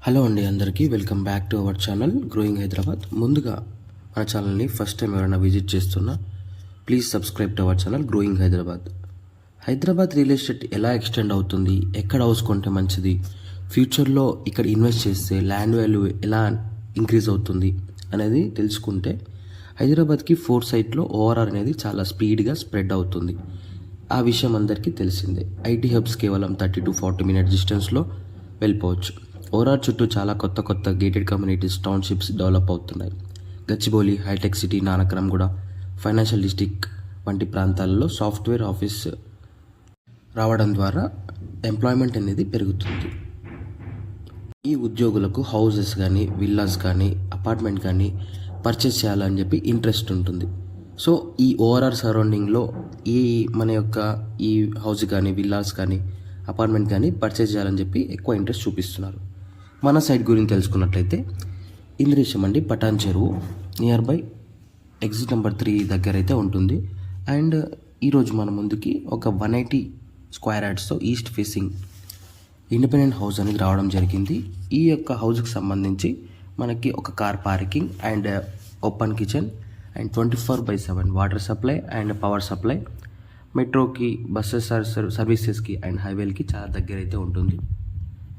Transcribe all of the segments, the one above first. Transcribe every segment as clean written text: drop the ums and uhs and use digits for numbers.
Hello అండి, అందరికీ welcome back to our channel growing Hyderabad. ముందుగా మన ఛానల్ని ఫస్ట్ టైం ఎవరైనా విజిట్ చేస్తున్నా please subscribe to our channel growing Hyderabad. Hyderabad real estate ఎలా ఎక్స్టెండ్ అవుతుంది, ఎక్కడ హౌస్ కొంటే మంచిది, ఫ్యూచర్లో ఇక్కడ ఇన్వెస్ట్ చేస్తే ల్యాండ్ వాల్యూ ఎలా ఇంక్రీజ్ అవుతుంది అనేది తెలుసుకుంటే హైదరాబాద్కి 4 సైట్లో ఓఆర్ఆర్ అనేది చాలా స్పీడ్గా స్ప్రెడ్ అవుతుంది. ఆ విషయం అందరికీ తెలిసిందే. ఐటీ హబ్స్ కేవలం 30 to 40 మినిట్ డిస్టెన్స్లో వెళ్ళిపోవచ్చు. ఓఆర్ఆర్ చుట్టూ చాలా కొత్త గేటెడ్ కమ్యూనిటీస్, టౌన్షిప్స్ డెవలప్ అవుతున్నాయి. Gachibowli, hitech city, Nanakramguda, financial district వంటి ప్రాంతాలలో సాఫ్ట్వేర్ ఆఫీస్ రావడం ద్వారా ఎంప్లాయ్మెంట్ అనేది పెరుగుతుంది. ఈ ఉద్యోగులకు హౌసెస్ కానీ, విల్లాస్ కానీ, అపార్ట్మెంట్ కానీ పర్చేస్ చేయాలని చెప్పి ఇంట్రెస్ట్ ఉంటుంది. సో ఈ ఓఆర్ఆర్ సరౌండింగ్లో మన యొక్క ఈ హౌస్ కానీ, విల్లాస్ కానీ, అపార్ట్మెంట్ కానీ పర్చేస్ చేయాలని చెప్పి ఎక్కువ ఇంట్రెస్ట్ చూపిస్తున్నారు. మన సైట్ గురించి తెలుసుకున్నట్లయితే ఇంద్రేశం అండి, పటాన్ చెరువు నియర్ బై ఎగ్జిట్ నెంబర్ 3 దగ్గర అయితే ఉంటుంది. అండ్ ఈరోజు మన ముందుకి ఒక 180 స్క్వేర్ యార్డ్స్తో ఈస్ట్ ఫేసింగ్ ఇండిపెండెంట్ హౌస్ అనేది రావడం జరిగింది. ఈ యొక్క హౌస్కి సంబంధించి మనకి ఒక car parking and open kitchen and 24/7 water supply and power supply, మెట్రోకి, బస్సెస్ సర్వీసెస్కి అండ్ హైవేలకి చాలా దగ్గర అయితే ఉంటుంది.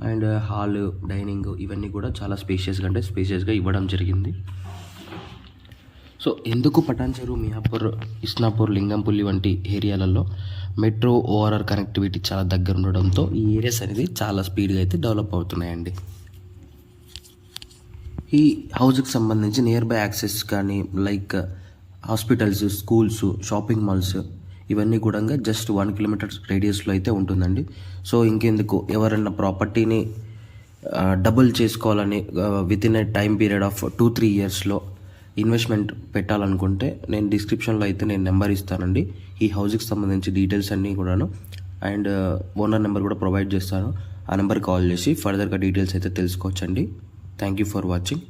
అండ్ హాల్, డైనింగ్ ఇవన్నీ కూడా చాలా స్పేషియస్గా ఇవ్వడం జరిగింది. సో ఎందుకు పటాన్ చెరువు, మియాపూర్, ఇస్నాపూర్, లింగంపల్లి వంటి ఏరియాలలో మెట్రో, ఓఆర్ఆర్ కనెక్టివిటీ చాలా దగ్గర ఉండడంతో ఈ ఏరియాస్ అనేది చాలా స్పీడ్గా అయితే డెవలప్ అవుతున్నాయండి. ఈ హౌస్కి సంబంధించి నియర్ బై యాక్సెస్ కానీ like hospitals, schools, shopping malls ఇవన్నీ కూడా జస్ట్ 1 కిలోమీటర్ రేడియస్లో అయితే ఉంటుందండి. సో ఇంకెందుకు, ఎవరన్నా ప్రాపర్టీని డబుల్ చేసుకోవాలని within A time period of 2-3 ఇయర్స్లో ఇన్వెస్ట్మెంట్ పెట్టాలనుకుంటే నేను డిస్క్రిప్షన్లో అయితే నేను నెంబర్ ఇస్తానండి. ఈ హౌస్కి సంబంధించి డీటెయిల్స్ అన్నీ కూడాను అండ్ ఓనర్ నెంబర్ కూడా ప్రొవైడ్ చేస్తాను. ఆ నెంబర్కి కాల్ చేసి ఫర్దర్గా డీటెయిల్స్ అయితే తెలుసుకోవచ్చండి. Thank you for watching.